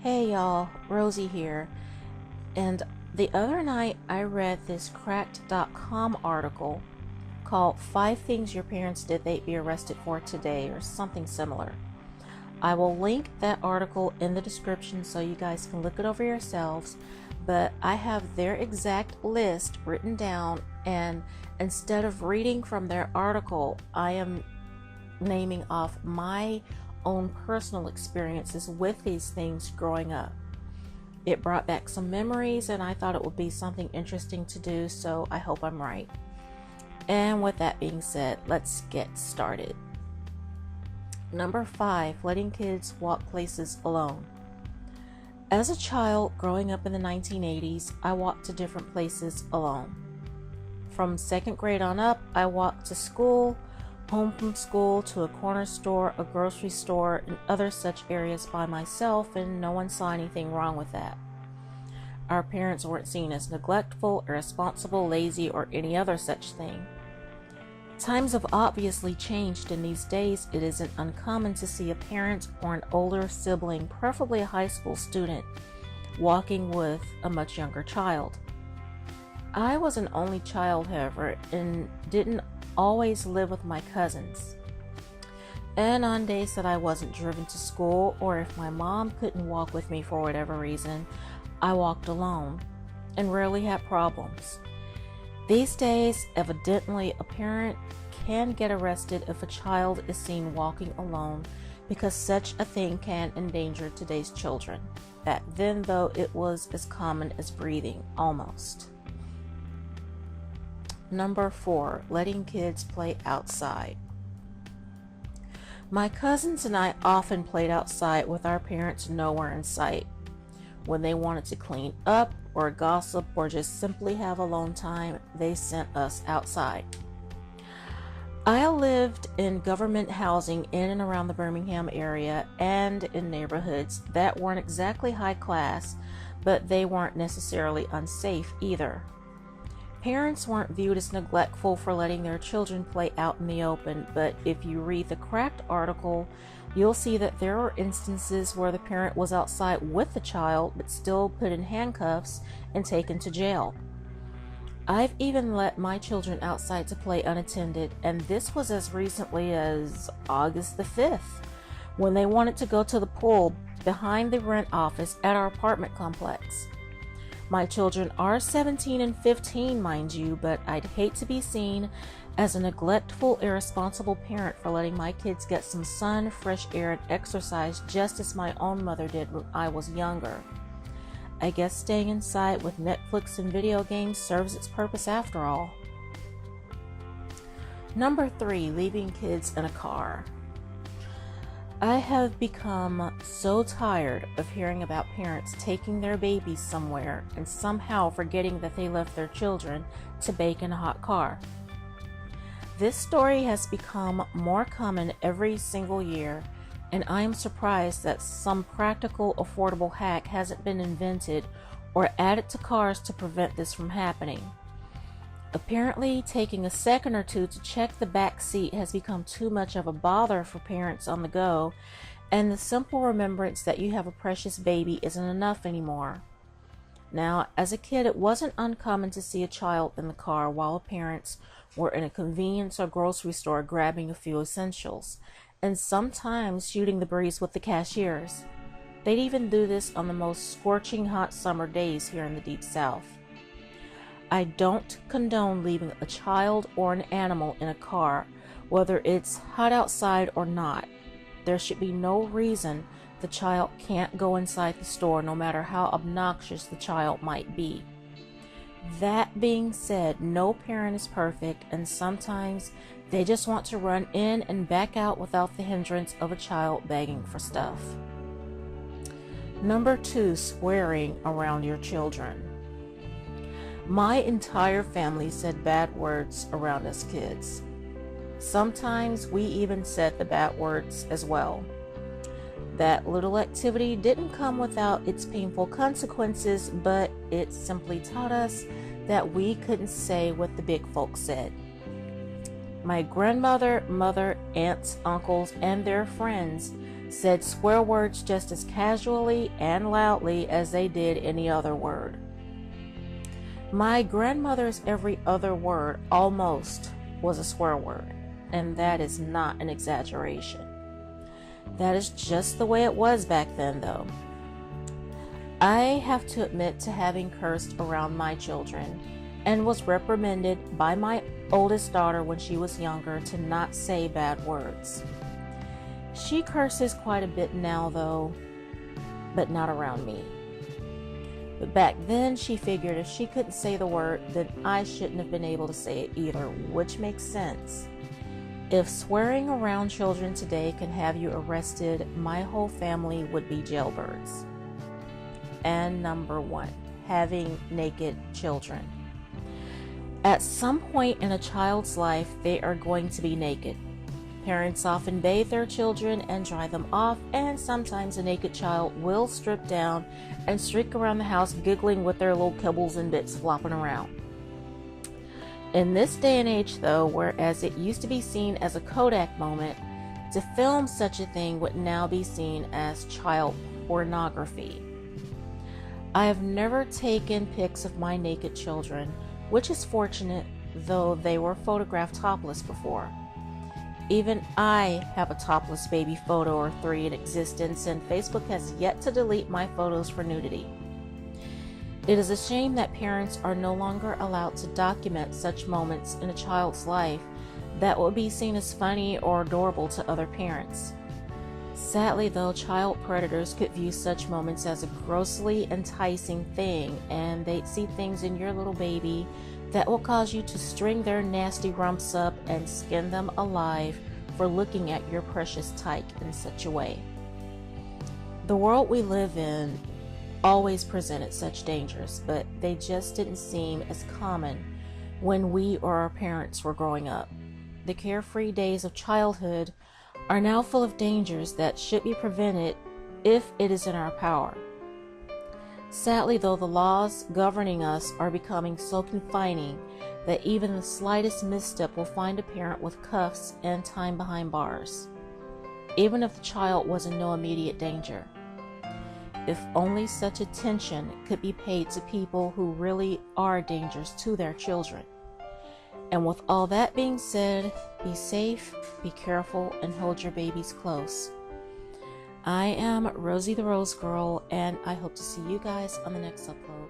Hey y'all, Rosie here. And the other night I read this cracked.com article called 5 Things Your Parents Did They'd Be Arrested For Today, or something similar. I will link that article in the description so you guys can look it over yourselves, but I have their exact list written down, and instead of reading from their article, I am naming off my own personal experiences with these things growing up. It brought back some memories, and I thought it would be something interesting to do, so I hope I'm right. And with that being said, let's get started. Number 5, letting kids walk places alone. As a child growing up in the 1980s, I walked to different places alone. From 2nd grade on up, I walked to school, home from school, to a corner store, a grocery store, and other such areas by myself, and no one saw anything wrong with that. Our parents weren't seen as neglectful, irresponsible, lazy, or any other such thing. Times have obviously changed, and these days it isn't uncommon to see a parent or an older sibling, preferably a high school student, walking with a much younger child. I was an only child, however, and didn't always live with my cousins. And on days that I wasn't driven to school, or if my mom couldn't walk with me for whatever reason, I walked alone and rarely had problems. These days, evidently, a parent can get arrested if a child is seen walking alone, because such a thing can endanger today's children. Back then, though, it was as common as breathing, almost. Number 4, letting kids play outside. My cousins and I often played outside with our parents nowhere in sight. When they wanted to clean up or gossip or just simply have alone time, they sent us outside. I lived in government housing in and around the Birmingham area and in neighborhoods that weren't exactly high class, but they weren't necessarily unsafe either. Parents weren't viewed as neglectful for letting their children play out in the open, but if you read the Cracked article, you'll see that there are instances where the parent was outside with the child but still put in handcuffs and taken to jail. I've even let my children outside to play unattended, and this was as recently as August the 5th, when they wanted to go to the pool behind the rent office at our apartment complex. My children are 17 and 15, mind you, but I'd hate to be seen as a neglectful, irresponsible parent for letting my kids get some sun, fresh air, and exercise just as my own mother did when I was younger. I guess staying inside with Netflix and video games serves its purpose after all. Number 3, leaving kids in a car. I have become so tired of hearing about parents taking their babies somewhere and somehow forgetting that they left their children to bake in a hot car. This story has become more common every single year, and I am surprised that some practical, affordable hack hasn't been invented or added to cars to prevent this from happening. Apparently, taking a second or two to check the back seat has become too much of a bother for parents on the go, and the simple remembrance that you have a precious baby isn't enough anymore. Now, as a kid, it wasn't uncommon to see a child in the car while parents were in a convenience or grocery store grabbing a few essentials, and sometimes shooting the breeze with the cashiers. They'd even do this on the most scorching hot summer days here in the Deep South. I don't condone leaving a child or an animal in a car, whether it's hot outside or not. There should be no reason the child can't go inside the store, no matter how obnoxious the child might be. That being said, no parent is perfect, and sometimes they just want to run in and back out without the hindrance of a child begging for stuff. Number 2, swearing around your children. My entire family said bad words around us kids. Sometimes we even said the bad words as well. That little activity didn't come without its painful consequences, but it simply taught us that we couldn't say what the big folks said. My grandmother, mother, aunts, uncles, and their friends said swear words just as casually and loudly as they did any other word. My grandmother's every other word almost was a swear word, and that is not an exaggeration. That is just the way it was back then, though. I have to admit to having cursed around my children and was reprimanded by my oldest daughter when she was younger to not say bad words. She curses quite a bit now, though, but not around me. But back then, she figured if she couldn't say the word, then I shouldn't have been able to say it either, which makes sense. If swearing around children today can have you arrested, my whole family would be jailbirds. And number 1, having naked children. At some point in a child's life, they are going to be naked. Parents often bathe their children and dry them off, and sometimes a naked child will strip down and streak around the house giggling with their little kibbles and bits flopping around. In this day and age, though, whereas it used to be seen as a Kodak moment, to film such a thing would now be seen as child pornography. I have never taken pics of my naked children, which is fortunate, though they were photographed topless before. Even I have a topless baby photo or 3 in existence, and Facebook has yet to delete my photos for nudity. It is a shame that parents are no longer allowed to document such moments in a child's life that would be seen as funny or adorable to other parents. Sadly, though, child predators could view such moments as a grossly enticing thing, and they'd see things in your little baby that will cause you to string their nasty rumps up and skin them alive for looking at your precious tyke in such a way. The world we live in always presented such dangers, but they just didn't seem as common when we or our parents were growing up. The carefree days of childhood are now full of dangers that should be prevented if it is in our power. Sadly, though, the laws governing us are becoming so confining that even the slightest misstep will find a parent with cuffs and time behind bars, even if the child was in no immediate danger. If only such attention could be paid to people who really are dangers to their children. And with all that being said, be safe, be careful, and hold your babies close. I am Rosie the Rose Girl, and I hope to see you guys on the next upload.